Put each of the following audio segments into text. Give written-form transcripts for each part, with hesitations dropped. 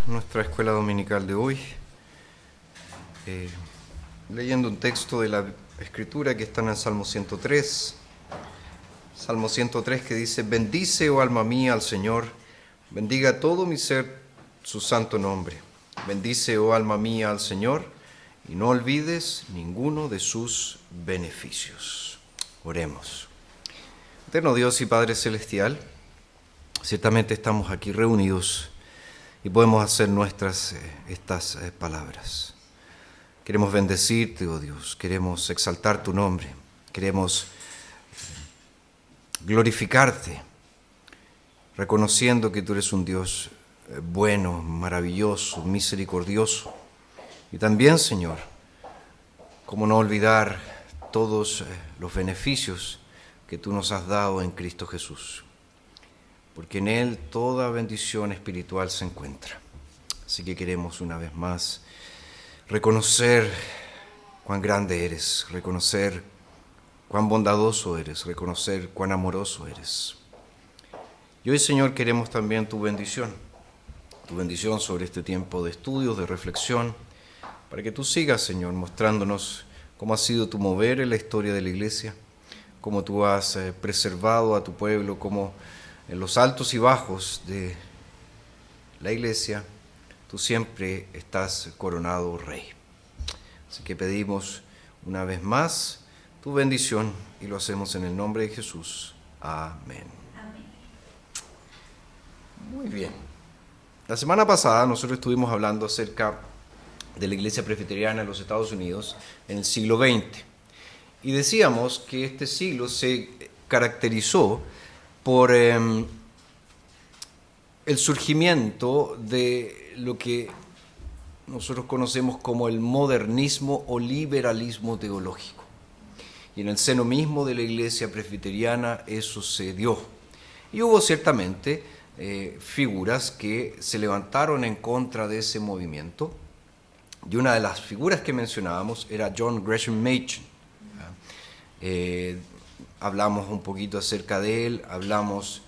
nuestra escuela dominical de hoy, leyendo un texto de la Escritura que está en el Salmo 103. Salmo 103 que dice: bendice, oh alma mía, al Señor, bendiga todo mi ser su santo nombre. Bendice, oh alma mía, al Señor, y no olvides ninguno de sus beneficios. Oremos. Eterno Dios y Padre Celestial, ciertamente estamos aquí reunidos y podemos hacer nuestras estas palabras. Queremos bendecirte, oh Dios, queremos exaltar tu nombre, queremos glorificarte, reconociendo que tú eres un Dios bueno, maravilloso, misericordioso. Y también, Señor, cómo no olvidar todos los beneficios que tú nos has dado en Cristo Jesús, porque en Él toda bendición espiritual se encuentra. Así que queremos una vez más reconocer cuán grande eres, reconocer cuán bondadoso eres, reconocer cuán amoroso eres. Y hoy, Señor, queremos también tu bendición sobre este tiempo de estudios, de reflexión, para que tú sigas, Señor, mostrándonos cómo ha sido tu mover en la historia de la Iglesia, cómo tú has preservado a tu pueblo, cómo en los altos y bajos de la Iglesia tú siempre estás coronado Rey. Así que pedimos una vez más tu bendición y lo hacemos en el nombre de Jesús. Amén. Amén. Muy bien. La semana pasada nosotros estuvimos hablando acerca de la Iglesia Presbiteriana en los Estados Unidos en el siglo XX. Y decíamos que este siglo se caracterizó por el surgimiento de lo que nosotros conocemos como el modernismo o liberalismo teológico. Y en el seno mismo de la Iglesia Presbiteriana eso se dio. Y hubo ciertamente figuras que se levantaron en contra de ese movimiento. Y una de las figuras que mencionábamos era John Gresham Machen. Hablamos un poquito acerca de él, hablamos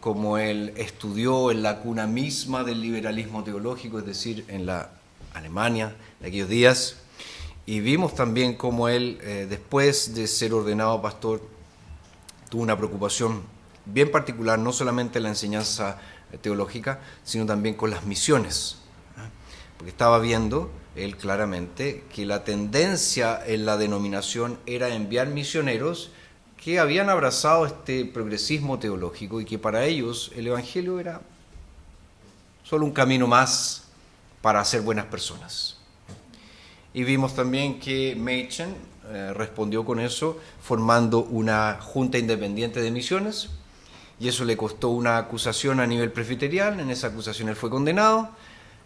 cómo él estudió en la cuna misma del liberalismo teológico, es decir, en la Alemania de aquellos días, y vimos también cómo él, después de ser ordenado pastor, tuvo una preocupación bien particular, no solamente en la enseñanza teológica, sino también con las misiones, porque estaba viendo él claramente que la tendencia en la denominación era enviar misioneros que habían abrazado este progresismo teológico y que para ellos el Evangelio era solo un camino más para ser buenas personas. Y vimos también que Machen respondió con eso formando una junta independiente de misiones, y eso le costó una acusación a nivel presbiterial. En esa acusación él fue condenado,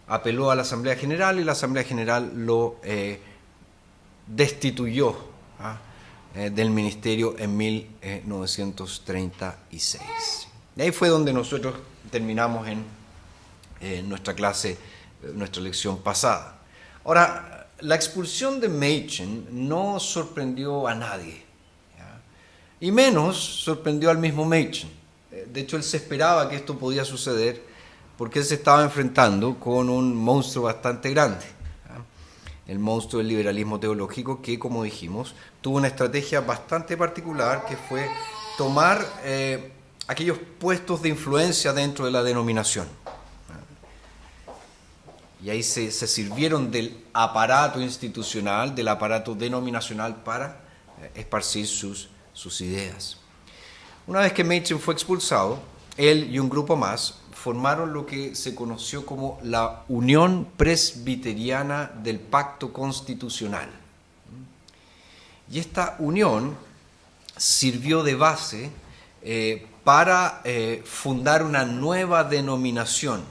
apeló a la Asamblea General y la Asamblea General lo destituyó del ministerio en 1936. Y ahí fue donde nosotros terminamos en nuestra clase, nuestra lección pasada. Ahora, la expulsión de Machen no sorprendió a nadie, ¿ya? Y menos sorprendió al mismo Machen. De hecho, él se esperaba que esto podía suceder porque él se estaba enfrentando con un monstruo bastante grande, ¿ya? El monstruo del liberalismo teológico que, como dijimos, tuvo una estrategia bastante particular que fue tomar aquellos puestos de influencia dentro de la denominación. Y ahí se sirvieron del aparato institucional, del aparato denominacional para esparcir sus ideas. Una vez que Machen fue expulsado, él y un grupo más formaron lo que se conoció como la Unión Presbiteriana del Pacto Constitucional. Y esta unión sirvió de base para fundar una nueva denominación.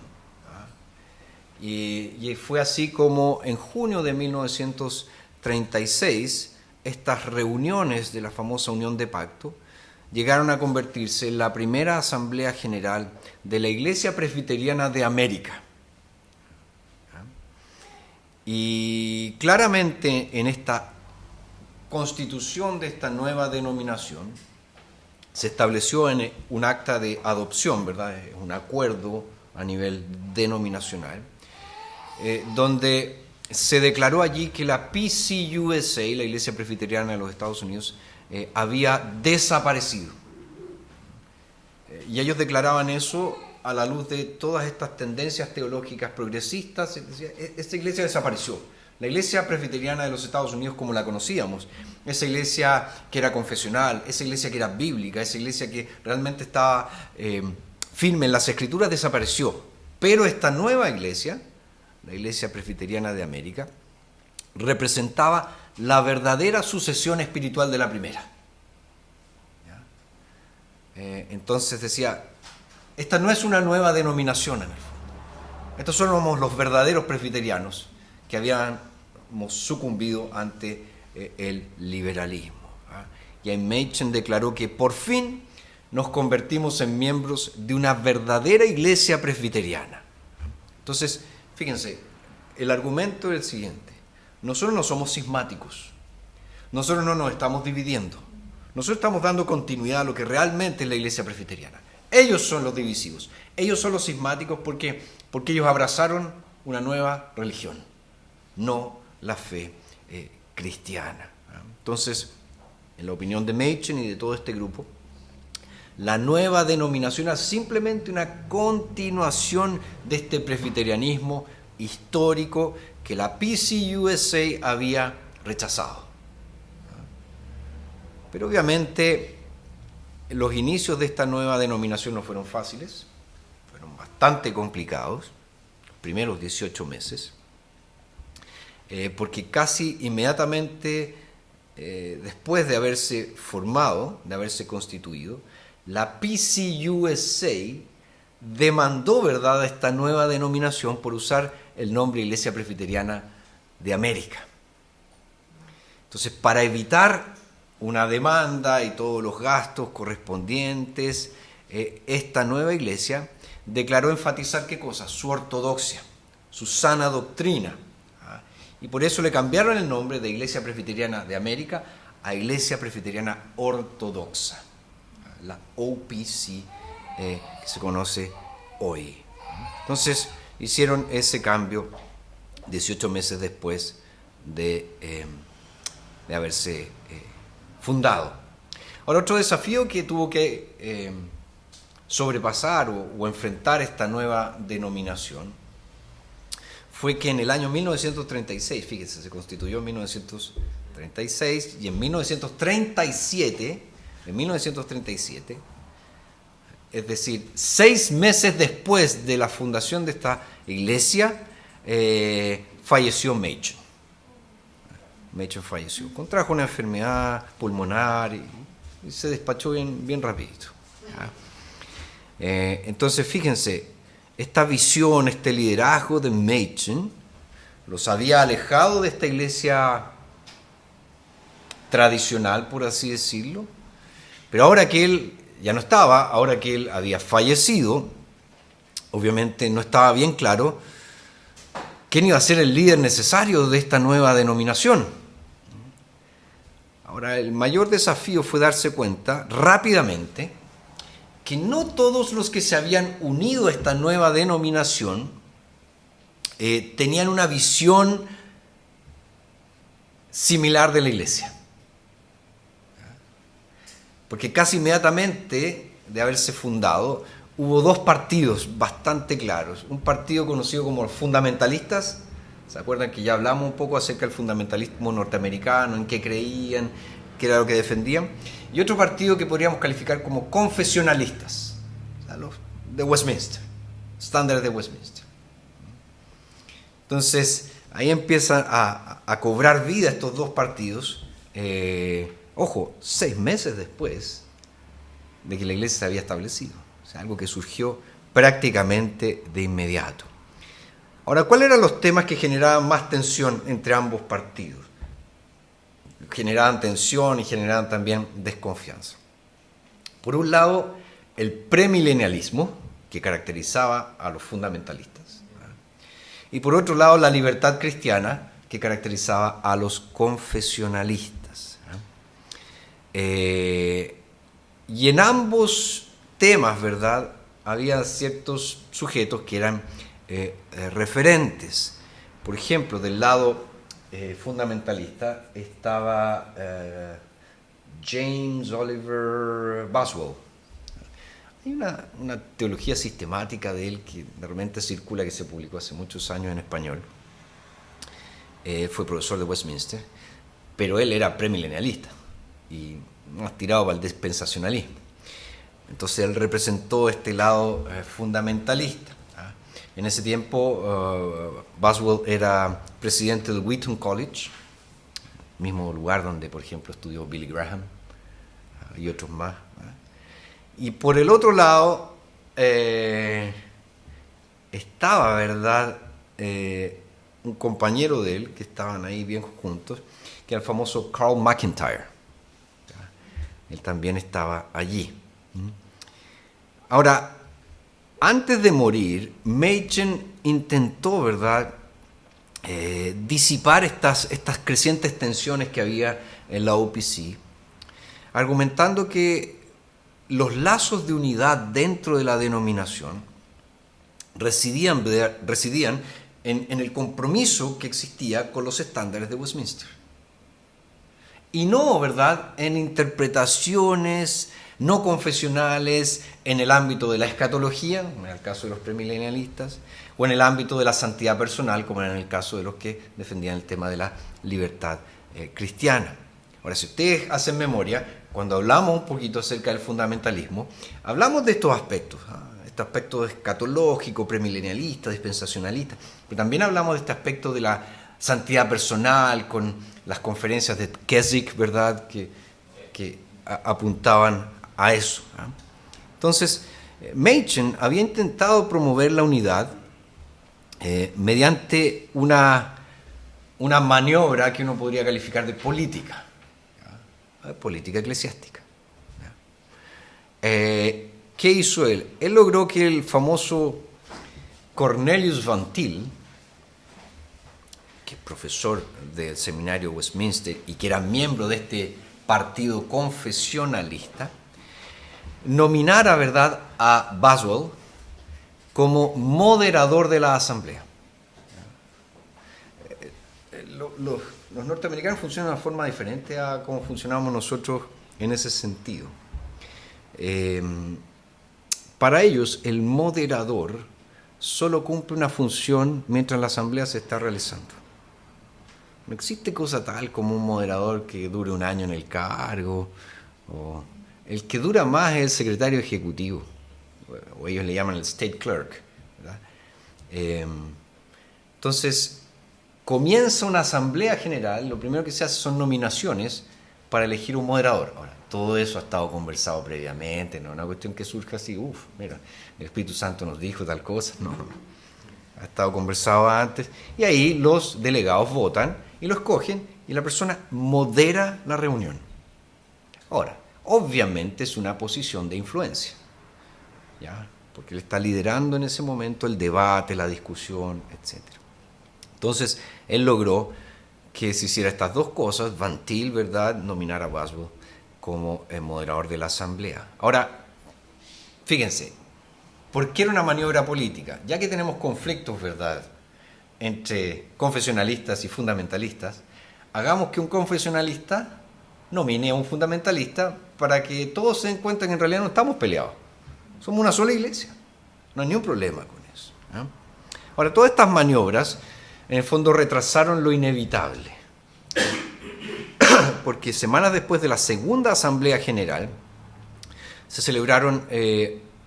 Y fue así como en junio de 1936 estas reuniones de la famosa Unión de Pacto llegaron a convertirse en la primera Asamblea General de la Iglesia Presbiteriana de América. Y claramente en esta constitución de esta nueva denominación se estableció en un acta de adopción, ¿verdad? Un acuerdo a nivel denominacional, donde se declaró allí que la PCUSA, la Iglesia Presbiteriana de los Estados Unidos, había desaparecido. Y ellos declaraban eso a la luz de todas estas tendencias teológicas progresistas. Esta iglesia desapareció. La Iglesia Presbiteriana de los Estados Unidos como la conocíamos, esa iglesia que era confesional, esa iglesia que era bíblica, esa iglesia que realmente estaba firme en las Escrituras, desapareció. Pero esta nueva iglesia, la Iglesia Presbiteriana de América, representaba la verdadera sucesión espiritual de la primera. Entonces decía, esta no es una nueva denominación en el fondo. Estos somos los verdaderos presbiterianos que habíamos sucumbido ante el liberalismo. Y ahí Machen declaró que por fin nos convertimos en miembros de una verdadera iglesia presbiteriana. Entonces, fíjense, el argumento es el siguiente. Nosotros no somos cismáticos. Nosotros no nos estamos dividiendo. Nosotros estamos dando continuidad a lo que realmente es la iglesia presbiteriana. Ellos son los divisivos. Ellos son los cismáticos porque ellos abrazaron una nueva religión, no la fe cristiana. Entonces, en la opinión de Machen y de todo este grupo, la nueva denominación es simplemente una continuación de este presbiterianismo histórico que la PCUSA había rechazado. Pero obviamente los inicios de esta nueva denominación no fueron fáciles, fueron bastante complicados, los primeros 18 meses, porque casi inmediatamente después de haberse formado, de haberse constituido, la PCUSA demandó, ¿verdad?, a esta nueva denominación por usar el nombre Iglesia Presbiteriana de América. Entonces, para evitar una demanda y todos los gastos correspondientes, esta nueva iglesia declaró enfatizar ¿qué cosa? Su ortodoxia, su sana doctrina. Y por eso le cambiaron el nombre de Iglesia Presbiteriana de América a Iglesia Presbiteriana Ortodoxa, la OPC que se conoce hoy. Entonces hicieron ese cambio 18 meses después de haberse fundado. Ahora, otro desafío que tuvo que sobrepasar o enfrentar esta nueva denominación fue que en el año 1936, fíjense, se constituyó en 1936 y en 1937, es decir, 6 meses después de la fundación de esta iglesia, falleció Machen. Machen falleció, contrajo una enfermedad pulmonar y se despachó bien rapidito. Entonces, fíjense, esta visión, este liderazgo de Machen los había alejado de esta iglesia tradicional, por así decirlo, pero ahora que él ya no estaba, ahora que él había fallecido, obviamente no estaba bien claro quién iba a ser el líder necesario de esta nueva denominación. Ahora, el mayor desafío fue darse cuenta rápidamente que no todos los que se habían unido a esta nueva denominación tenían una visión similar de la iglesia. Porque casi inmediatamente de haberse fundado, hubo 2 partidos bastante claros. Un partido conocido como los fundamentalistas. ¿Se acuerdan que ya hablamos un poco acerca del fundamentalismo norteamericano, en qué creían, qué era lo que defendían? Y otro partido que podríamos calificar como confesionalistas, o sea, los de Westminster, estándares de Westminster. Entonces, ahí empiezan a cobrar vida estos 2 partidos, ojo, 6 meses después de que la iglesia se había establecido. O sea, algo que surgió prácticamente de inmediato. Ahora, ¿cuáles eran los temas que generaban más tensión entre ambos partidos? Generaban tensión y generaban también desconfianza. Por un lado, el premilenialismo, que caracterizaba a los fundamentalistas. Y por otro lado, la libertad cristiana, que caracterizaba a los confesionalistas. Y en ambos temas, ¿verdad?, había ciertos sujetos que eran referentes. Por ejemplo, del lado fundamentalista estaba James Oliver Boswell. Hay una teología sistemática de él que de repente circula, que se publicó hace muchos años en español. Fue profesor de Westminster, pero él era premilenialista y más tirado para el dispensacionalismo. Entonces él representó este lado fundamentalista. En ese tiempo Boswell era presidente del Wheaton College, mismo lugar donde, por ejemplo, estudió Billy Graham y otros más. Y por el otro lado estaba, ¿verdad?, un compañero de él, que estaban ahí bien juntos, que era el famoso Carl McIntyre. Él también estaba allí. Ahora, antes de morir, Machen intentó, ¿verdad?, disipar estas crecientes tensiones que había en la OPC, argumentando que los lazos de unidad dentro de la denominación residían en el compromiso que existía con los estándares de Westminster. Y no, ¿verdad?, en interpretaciones no confesionales en el ámbito de la escatología, en el caso de los premilenialistas, o en el ámbito de la santidad personal, como en el caso de los que defendían el tema de la libertad cristiana. Ahora, si ustedes hacen memoria, cuando hablamos un poquito acerca del fundamentalismo, hablamos de estos aspectos, este aspecto escatológico, premilenialista, dispensacionalista, pero también hablamos de este aspecto de la santidad personal, con las conferencias de Keswick, ¿verdad?, que apuntaban a eso. Entonces, Machen había intentado promover la unidad mediante una maniobra que uno podría calificar de política, política eclesiástica. ¿Qué hizo él? Él logró que el famoso Cornelius Van Til, que es profesor del seminario Westminster y que era miembro de este partido confesionalista, nominara, ¿verdad?, a Boswell como moderador de la asamblea. Los norteamericanos funcionan de una forma diferente a cómo funcionamos nosotros en ese sentido. Para ellos, el moderador solo cumple una función mientras la asamblea se está realizando. No existe cosa tal como un moderador que dure un año en el cargo. O el que dura más es el secretario ejecutivo, o ellos le llaman el state clerk, ¿verdad? Entonces, comienza una asamblea general, lo primero que se hace son nominaciones para elegir un moderador. Ahora, todo eso ha estado conversado previamente, no es una cuestión que surja así, mira, el Espíritu Santo nos dijo tal cosa, no. Ha estado conversado antes, y ahí los delegados votan y lo escogen, y la persona modera la reunión. Ahora, obviamente es una posición de influencia, ¿ya?, porque él está liderando en ese momento el debate, la discusión, etc. Entonces, él logró que se hiciera estas dos cosas. Van Til, ¿verdad?, nominar a Boswell como el moderador de la asamblea. Ahora, fíjense, ¿por qué era una maniobra política? Ya que tenemos conflictos, ¿verdad?, entre confesionalistas y fundamentalistas, hagamos que un confesionalista nomine a un fundamentalista para que todos se den cuenta que en realidad no estamos peleados. Somos una sola iglesia. No hay ningún problema con eso. Ahora, todas estas maniobras, en el fondo, retrasaron lo inevitable. Porque semanas después de la segunda Asamblea General, se celebraron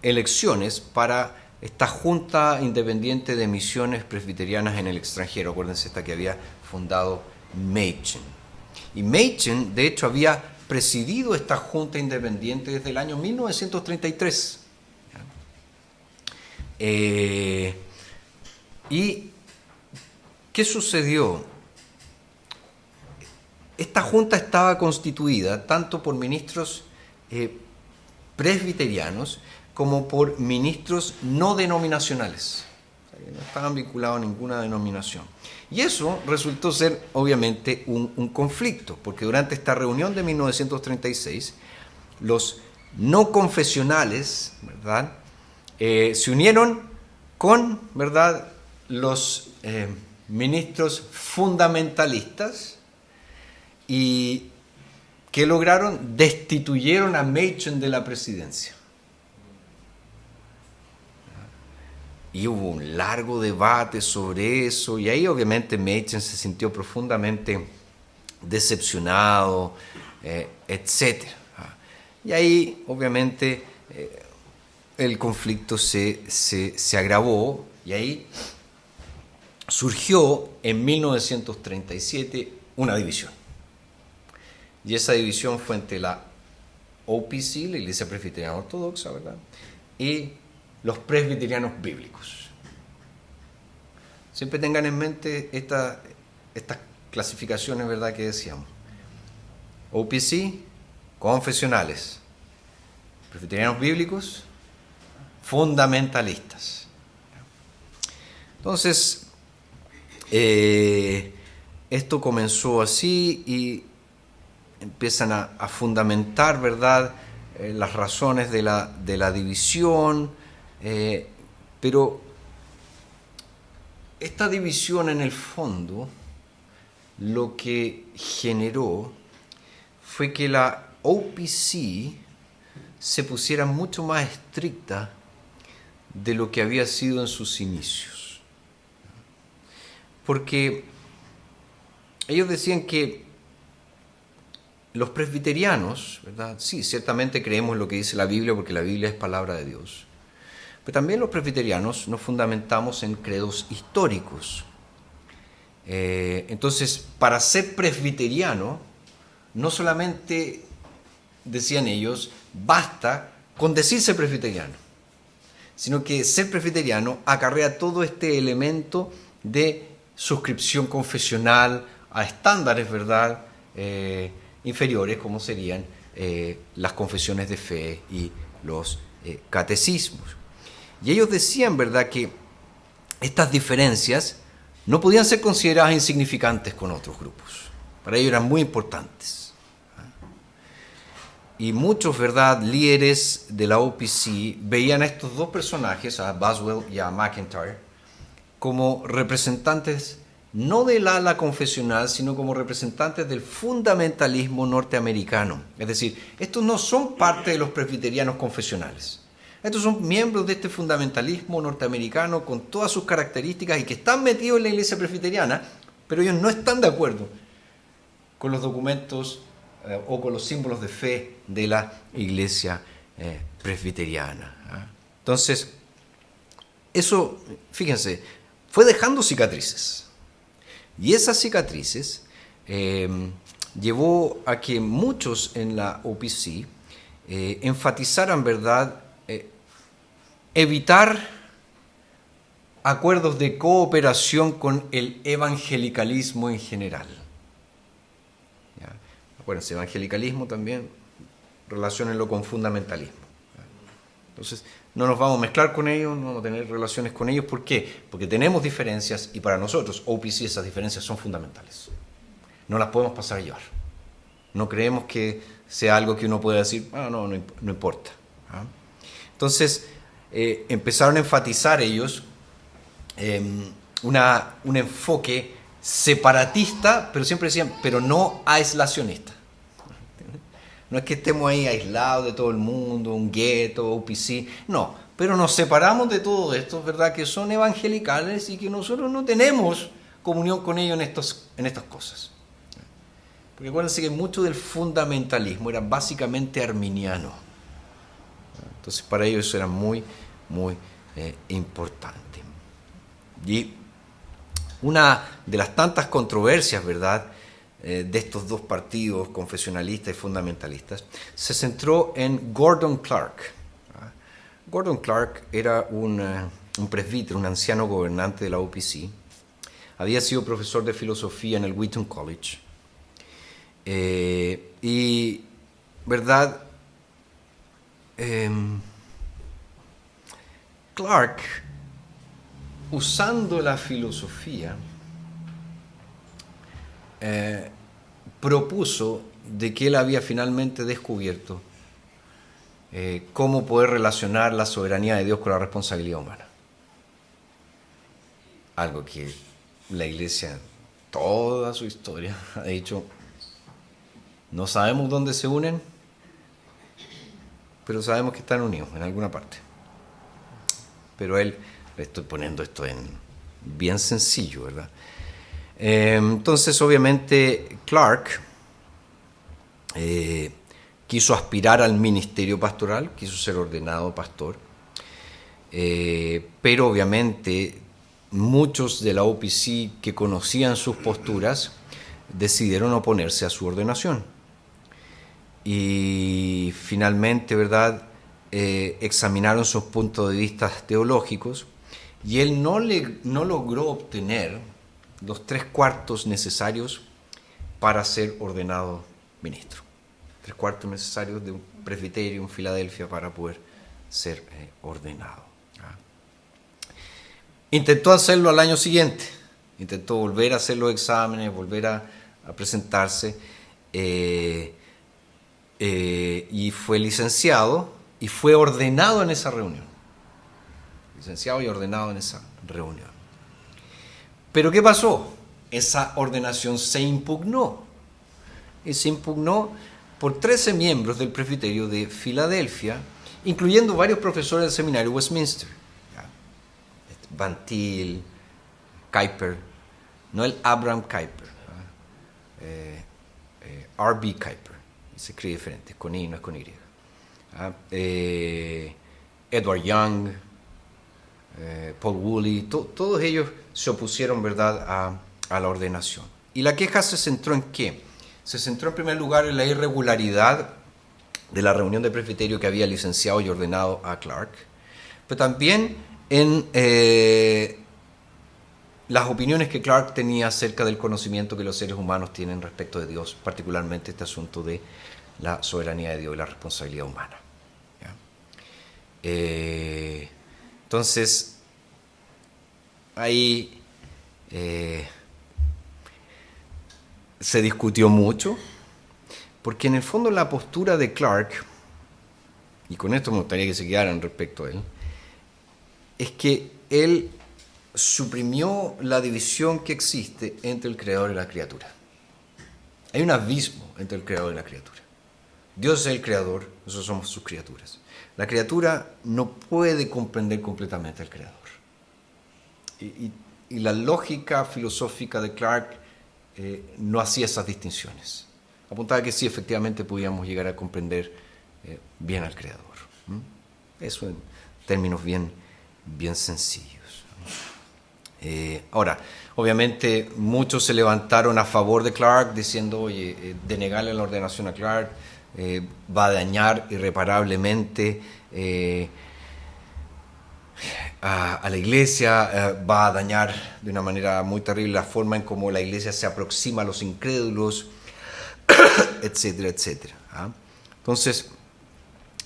elecciones para esta Junta Independiente de Misiones Presbiterianas en el extranjero. Acuérdense, esta que había fundado Machen. Y Machen, de hecho, había presidido esta Junta Independiente desde el año 1933. ¿Y qué sucedió? Esta junta estaba constituida tanto por ministros presbiterianos como por ministros no denominacionales. O sea, que no estaban vinculados a ninguna denominación. Y eso resultó ser, obviamente, un conflicto, porque durante esta reunión de 1936, los no confesionales, ¿verdad?, se unieron con, ¿verdad?, los ministros fundamentalistas y ¿qué lograron? Destituyeron a Machen de la presidencia. Y hubo un largo debate sobre eso, y ahí obviamente Machen se sintió profundamente decepcionado, etc. Y ahí obviamente el conflicto se agravó, y ahí surgió en 1937 una división. Y esa división fue entre la OPC, la Iglesia Presbiteriana Ortodoxa, ¿verdad?, y los presbiterianos bíblicos. Siempre tengan en mente estas clasificaciones, ¿verdad?, que decíamos. OPC, confesionales. Presbiterianos bíblicos, fundamentalistas. Entonces, esto comenzó así y empiezan a fundamentar, ¿verdad?, las razones de la división, pero esta división en el fondo lo que generó fue que la OPC se pusiera mucho más estricta de lo que había sido en sus inicios. Porque ellos decían que los presbiterianos, ¿verdad?, sí, ciertamente creemos en lo que dice la Biblia porque la Biblia es palabra de Dios. Pero también los presbiterianos nos fundamentamos en credos históricos. Entonces, para ser presbiteriano, no solamente, decían ellos, basta con decirse presbiteriano, sino que ser presbiteriano acarrea todo este elemento de suscripción confesional a estándares, ¿verdad?, inferiores, como serían las confesiones de fe y los catecismos. Y ellos decían, ¿verdad?, que estas diferencias no podían ser consideradas insignificantes con otros grupos. Para ellos eran muy importantes. Y muchos, ¿verdad?, líderes de la OPC veían a estos dos personajes, a Boswell y a McIntyre, como representantes no del ala confesional, sino como representantes del fundamentalismo norteamericano. Es decir, estos no son parte de los presbiterianos confesionales. Estos son miembros de este fundamentalismo norteamericano con todas sus características y que están metidos en la iglesia presbiteriana, pero ellos no están de acuerdo con los documentos o con los símbolos de fe de la iglesia presbiteriana. Entonces, eso, fíjense, fue dejando cicatrices. Y esas cicatrices llevó a que muchos en la OPC enfatizaran, ¿verdad?, evitar acuerdos de cooperación con el evangelicalismo en general. ¿Ya? Acuérdense, evangelicalismo también, relaciónenlo con fundamentalismo. Entonces, no nos vamos a mezclar con ellos, no vamos a tener relaciones con ellos. ¿Por qué? Porque tenemos diferencias y para nosotros, OPC, esas diferencias son fundamentales. No las podemos pasar a llevar. No creemos que sea algo que uno pueda decir, no importa. Entonces, empezaron a enfatizar ellos un enfoque separatista, pero siempre decían, pero no aislacionista. No es que estemos ahí aislados de todo el mundo, un gueto, OPC, no, pero nos separamos de todo esto, ¿verdad?, que son evangelicales y que nosotros no tenemos comunión con ellos en estas cosas. Porque acuérdense que mucho del fundamentalismo era básicamente arminiano. Entonces para ellos eso era muy, muy importante. Y una de las tantas controversias, ¿verdad?, de estos dos partidos, confesionalistas y fundamentalistas, se centró en Gordon Clark. Gordon Clark era un presbítero, un anciano gobernante de la OPC. Había sido profesor de filosofía en el Wheaton College. Y, ¿verdad?, Clark, usando la filosofía, propuso de que él había finalmente descubierto cómo poder relacionar la soberanía de Dios con la responsabilidad humana. Algo que la Iglesia, toda su historia, ha dicho, no sabemos dónde se unen, pero sabemos que están unidos en alguna parte. Pero le estoy poniendo esto en bien sencillo, ¿verdad? Entonces, obviamente, Clark quiso aspirar al ministerio pastoral, quiso ser ordenado pastor, pero obviamente muchos de la OPC que conocían sus posturas decidieron oponerse a su ordenación. Y finalmente, ¿verdad?, examinaron sus puntos de vista teológicos y él no logró obtener los 3/4 necesarios para ser ordenado ministro. 3/4 necesarios de un presbiterio en Filadelfia para poder ser ordenado. Intentó hacerlo al año siguiente, intentó volver a hacer los exámenes, volver a presentarse, y fue licenciado y fue ordenado en esa reunión. Licenciado y ordenado en esa reunión. Pero ¿qué pasó? Esa ordenación se impugnó. Y se impugnó por 13 miembros del presbiterio de Filadelfia, incluyendo varios profesores del seminario Westminster. Van Til, Kuyper, no el Abraham Kuyper, R.B. Kuyper, se escribe diferente, es con I, no es con Y. Edward Young, Paul Woolley, todos ellos se opusieron, ¿verdad?, a la ordenación. ¿Y la queja se centró en qué? Se centró en primer lugar en la irregularidad de la reunión de presbiterio que había licenciado y ordenado a Clark, pero también en las opiniones que Clark tenía acerca del conocimiento que los seres humanos tienen respecto de Dios, particularmente este asunto de la soberanía de Dios y la responsabilidad humana. Entonces, ahí se discutió mucho, porque en el fondo la postura de Clark, y con esto me gustaría que se quedaran respecto a él, es que él suprimió la división que existe entre el Creador y la criatura. Hay un abismo entre el Creador y la criatura. Dios es el Creador, nosotros somos sus criaturas. La criatura no puede comprender completamente al Creador. Y la lógica filosófica de Clark no hacía esas distinciones. Apuntaba que sí, efectivamente podíamos llegar a comprender bien al Creador. Eso en términos bien sencillos. Ahora, obviamente muchos se levantaron a favor de Clark diciendo, oye, denegarle la ordenación a Clark va a dañar irreparablemente a la iglesia, va a dañar de una manera muy terrible la forma en cómo la iglesia se aproxima a los incrédulos, etcétera, etcétera. Entonces,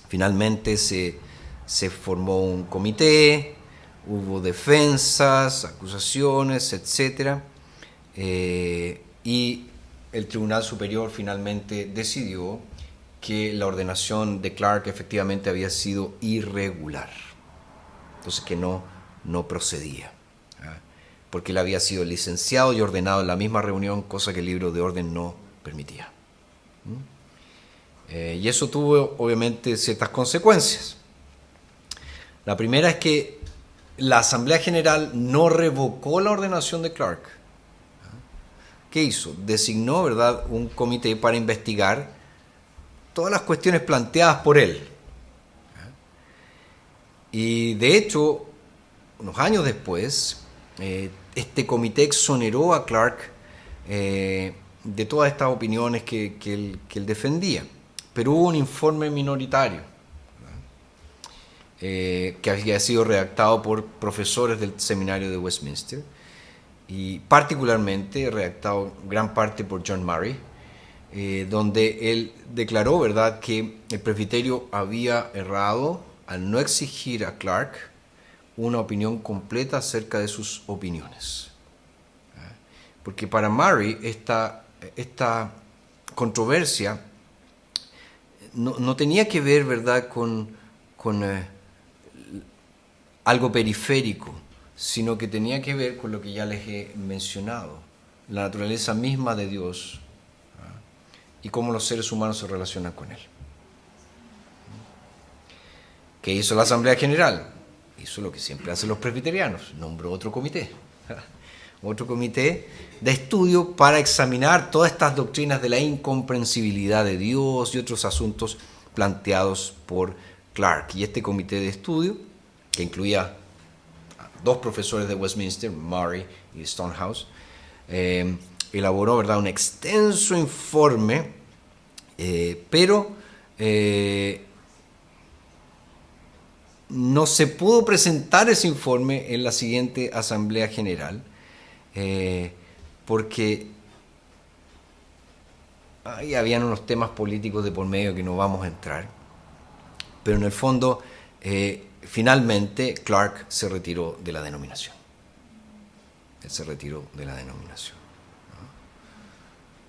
finalmente se formó un comité, hubo defensas, acusaciones, etcétera, y el Tribunal Superior finalmente decidió que la ordenación de Clark efectivamente había sido irregular, entonces que no procedía, porque él había sido licenciado y ordenado en la misma reunión, cosa que el libro de orden no permitía. Y eso tuvo obviamente ciertas consecuencias. La primera es que la Asamblea General no revocó la ordenación de Clark. ¿Qué hizo? Designó, ¿verdad?, un comité para investigar todas las cuestiones planteadas por él. Y de hecho, unos años después, este comité exoneró a Clark de todas estas opiniones que él defendía. Pero hubo un informe minoritario que había sido redactado por profesores del seminario de Westminster y particularmente redactado gran parte por John Murray, donde él declaró, ¿verdad?, que el presbiterio había errado al no exigir a Clark una opinión completa acerca de sus opiniones. Porque para Murray esta controversia no tenía que ver, ¿verdad?, con algo periférico, sino que tenía que ver con lo que ya les he mencionado, la naturaleza misma de Dios y cómo los seres humanos se relacionan con Él. ¿Qué hizo la Asamblea General? Hizo lo que siempre hacen los presbiterianos, nombró otro comité de estudio para examinar todas estas doctrinas de la incomprensibilidad de Dios y otros asuntos planteados por Clark. Y este comité de estudio, que incluía dos profesores de Westminster, Murray y Stonehouse, elaboró, ¿verdad?, un extenso informe, pero no se pudo presentar ese informe en la siguiente Asamblea General, porque ahí habían unos temas políticos de por medio que no vamos a entrar, pero en el fondo finalmente Clark se retiró de la denominación. Él se retiró de la denominación, ¿no?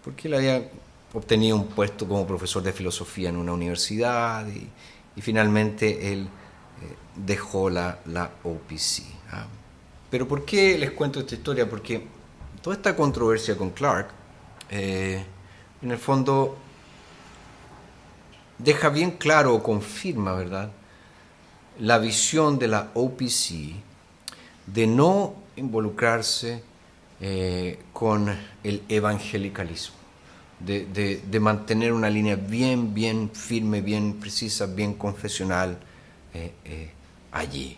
Porque él había obtenido un puesto como profesor de filosofía en una universidad y finalmente él dejó la OPC. ¿Ah? Pero ¿por qué les cuento esta historia? Porque toda esta controversia con Clark, en el fondo, deja bien claro o confirma, ¿verdad?, la visión de la OPC de no involucrarse con el evangelicalismo, de mantener una línea bien firme, bien precisa, bien confesional allí. ¿Eh?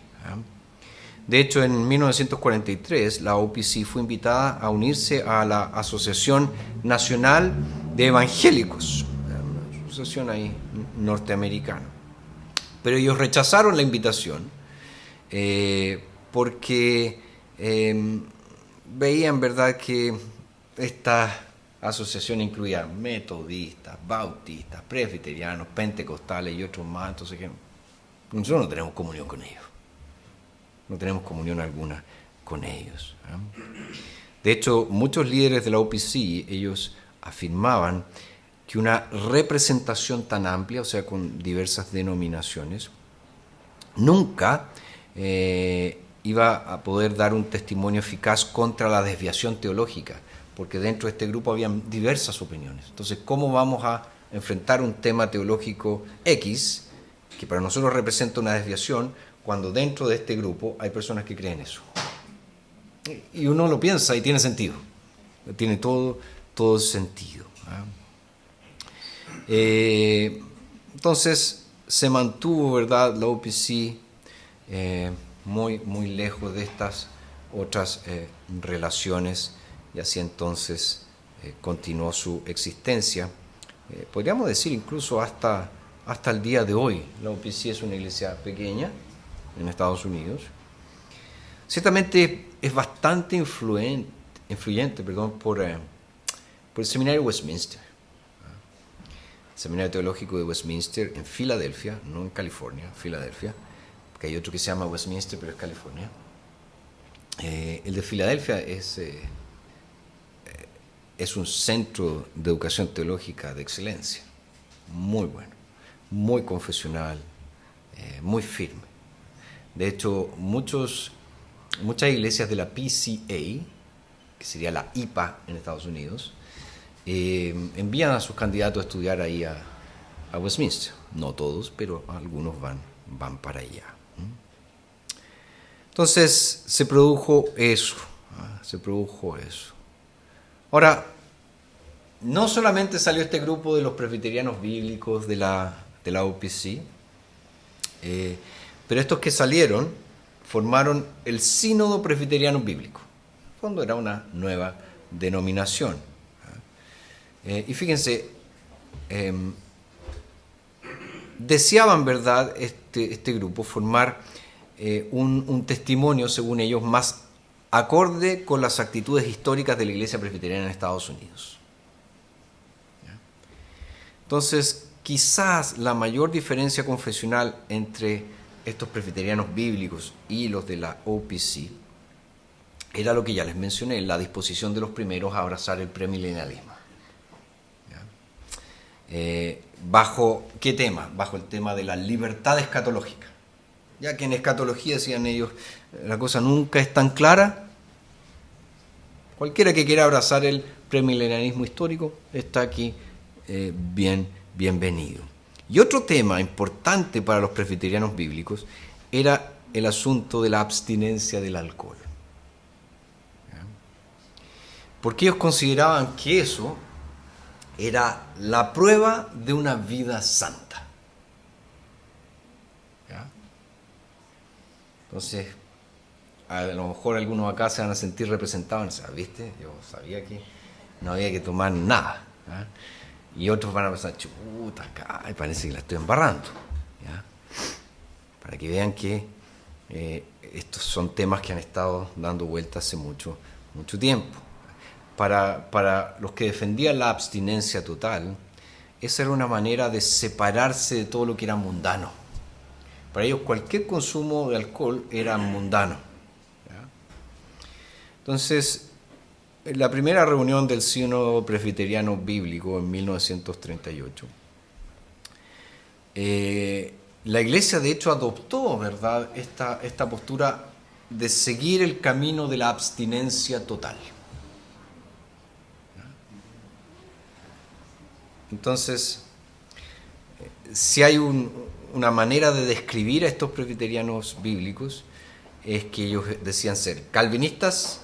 De hecho, en 1943 la OPC fue invitada a unirse a la Asociación Nacional de Evangélicos, una asociación ahí norteamericana. Pero ellos rechazaron la invitación porque veían, ¿verdad?, que esta asociación incluía metodistas, bautistas, presbiterianos, pentecostales y otros más. Entonces, que nosotros no tenemos comunión con ellos. No tenemos comunión alguna con ellos. De hecho, muchos líderes de la OPC, ellos afirmaban que una representación tan amplia, o sea, con diversas denominaciones, nunca iba a poder dar un testimonio eficaz contra la desviación teológica, porque dentro de este grupo había diversas opiniones. Entonces, ¿cómo vamos a enfrentar un tema teológico X, que para nosotros representa una desviación, cuando dentro de este grupo hay personas que creen eso? Y uno lo piensa y tiene sentido. Tiene todo sentido. Entonces se mantuvo, ¿verdad?, la OPC muy lejos de estas otras relaciones, y así entonces continuó su existencia. Podríamos decir incluso hasta el día de hoy. La OPC es una iglesia pequeña en Estados Unidos. Ciertamente es bastante influyente por el Seminario de Westminster. El Seminario Teológico de Westminster en Filadelfia, no en California, Filadelfia, porque hay otro que se llama Westminster, pero es California. El de Filadelfia es un centro de educación teológica de excelencia, muy bueno, muy confesional, muy firme. De hecho, muchas iglesias de la PCA, que sería la IPA en Estados Unidos, envían a sus candidatos a estudiar ahí a Westminster. No todos, pero algunos van para allá. Entonces se produjo eso. Ahora, no solamente salió este grupo de los presbiterianos bíblicos de la OPC, pero estos que salieron formaron el Sínodo Presbiteriano Bíblico. En el fondo era una nueva denominación. Y fíjense, deseaban, ¿verdad?, este grupo formar un testimonio, según ellos, más acorde con las actitudes históricas de la Iglesia Presbiteriana en Estados Unidos. Entonces, quizás la mayor diferencia confesional entre estos presbiterianos bíblicos y los de la OPC era lo que ya les mencioné, la disposición de los primeros a abrazar el premilenialismo. ¿Bajo qué tema? Bajo el tema de la libertad escatológica. Ya que en escatología, decían ellos, la cosa nunca es tan clara. Cualquiera que quiera abrazar el premilenialismo histórico está aquí bienvenido. Y otro tema importante para los presbiterianos bíblicos era el asunto de la abstinencia del alcohol. Porque ellos consideraban que eso era la prueba de una vida santa. ¿Ya? Entonces, a lo mejor algunos acá se van a sentir representados, ¿viste? Yo sabía que no había que tomar nada. ¿Ya? Y otros van a pensar, chuta, acá parece que la estoy embarrando. ¿Ya? Para que vean que estos son temas que han estado dando vueltas hace mucho tiempo. Para los que defendían la abstinencia total, esa era una manera de separarse de todo lo que era mundano. Para ellos cualquier consumo de alcohol era mundano. ¿Ya? Entonces, en la primera reunión del Sínodo Presbiteriano Bíblico en 1938, la Iglesia de hecho adoptó, ¿verdad?, esta postura de seguir el camino de la abstinencia total. Entonces, si hay una manera de describir a estos presbiterianos bíblicos, es que ellos decían ser calvinistas,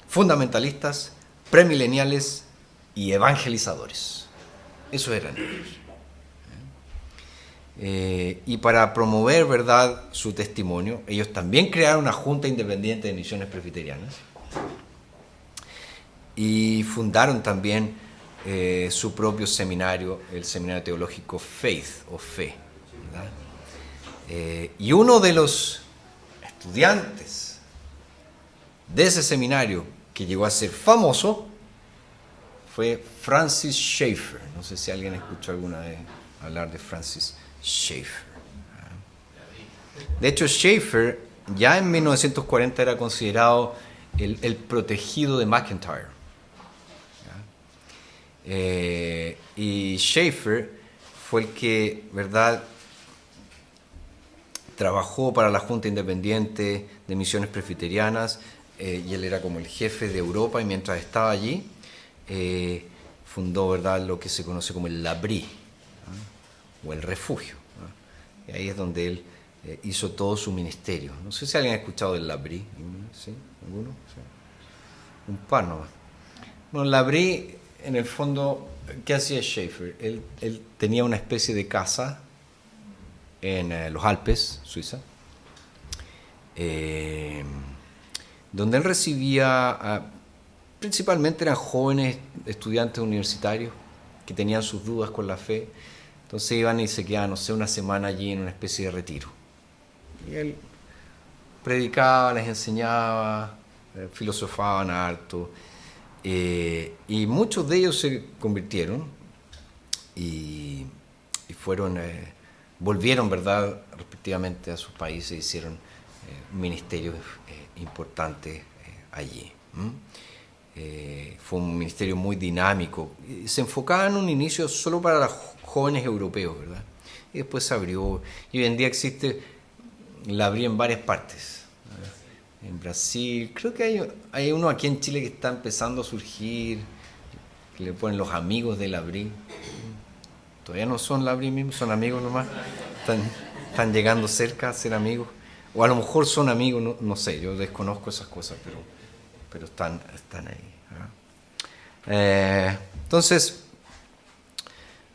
fundamentalistas, premileniales y evangelizadores. Esos eran ellos. Y para promover, ¿verdad?, su testimonio, ellos también crearon una junta independiente de misiones presbiterianas y fundaron también su propio seminario, el seminario teológico Faith o Fe, ¿verdad? Y uno de los estudiantes de ese seminario que llegó a ser famoso fue Francis Schaeffer. No sé si alguien escuchó alguna vez hablar de Francis Schaeffer. De hecho, Schaeffer ya en 1940 era considerado el protegido de McIntyre. Y Schaeffer fue el que, ¿verdad?, trabajó para la Junta Independiente de Misiones Presbiterianas, y él era como el jefe de Europa, y mientras estaba allí fundó, ¿verdad?, lo que se conoce como el L'Abri, o el refugio, ¿no? Y ahí es donde él hizo todo su ministerio. No sé si alguien ha escuchado del L'Abri. ¿Sí? ¿Alguno? Sí. Un par nomás. Bueno, el L'Abri, en el fondo, ¿qué hacía Schaeffer? Él tenía una especie de casa en los Alpes, Suiza, donde él recibía, principalmente eran jóvenes estudiantes universitarios que tenían sus dudas con la fe. Entonces iban y se quedaban, no sé, una semana allí en una especie de retiro. Y él predicaba, les enseñaba, filosofaban harto. Y muchos de ellos se convirtieron y fueron, volvieron, ¿verdad?, respectivamente a sus países e hicieron ministerios importantes allí. Fue un ministerio muy dinámico. Se enfocaba en un inicio solo para los jóvenes europeos, ¿verdad? Y después se abrió. Y hoy en día existe, la abrí en varias partes. En Brasil, creo que hay uno aquí en Chile que está empezando a surgir, que le ponen los amigos del L'Abri. Todavía no son L'Abri mismos, son amigos nomás. Están llegando cerca a ser amigos. O a lo mejor son amigos, no sé, yo desconozco esas cosas, pero están ahí. Entonces,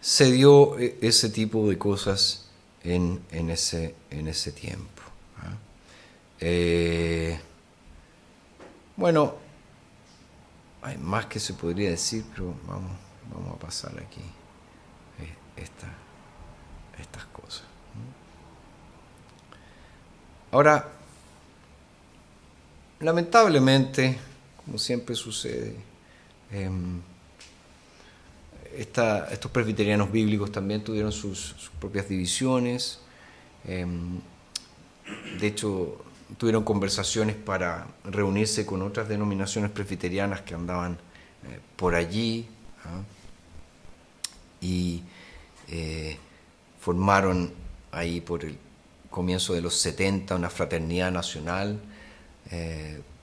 se dio ese tipo de cosas en ese tiempo. Bueno, hay más que se podría decir, pero vamos a pasar aquí estas cosas. Ahora, lamentablemente, como siempre sucede, estos presbiterianos bíblicos también tuvieron sus propias divisiones. De hecho, tuvieron conversaciones para reunirse con otras denominaciones presbiterianas que andaban por allí. Y formaron ahí por el comienzo de los 70 una fraternidad nacional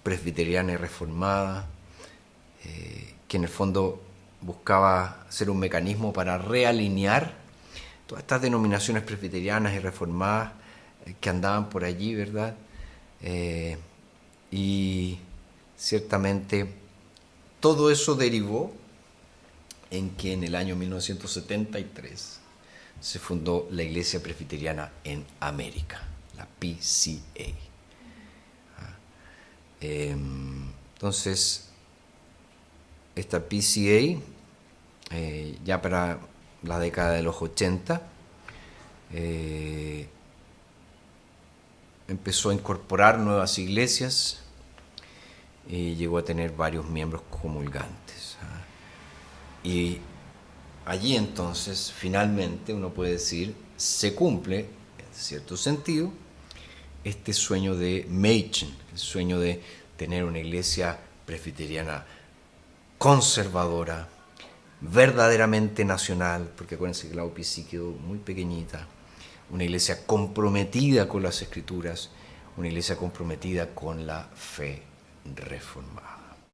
presbiteriana y reformada, que en el fondo buscaba ser un mecanismo para realinear todas estas denominaciones presbiterianas y reformadas que andaban por allí, ¿verdad? Y ciertamente todo eso derivó en que en el año 1973 se fundó la Iglesia Presbiteriana en América, la PCA. Entonces, esta PCA, ya para la década de los 80, empezó a incorporar nuevas iglesias y llegó a tener varios miembros comulgantes. Y allí entonces, finalmente, uno puede decir, se cumple, en cierto sentido, este sueño de Machen, el sueño de tener una iglesia presbiteriana conservadora, verdaderamente nacional, porque acuérdense que la OPC quedó muy pequeñita, una iglesia comprometida con las Escrituras, una iglesia comprometida con la fe reformada.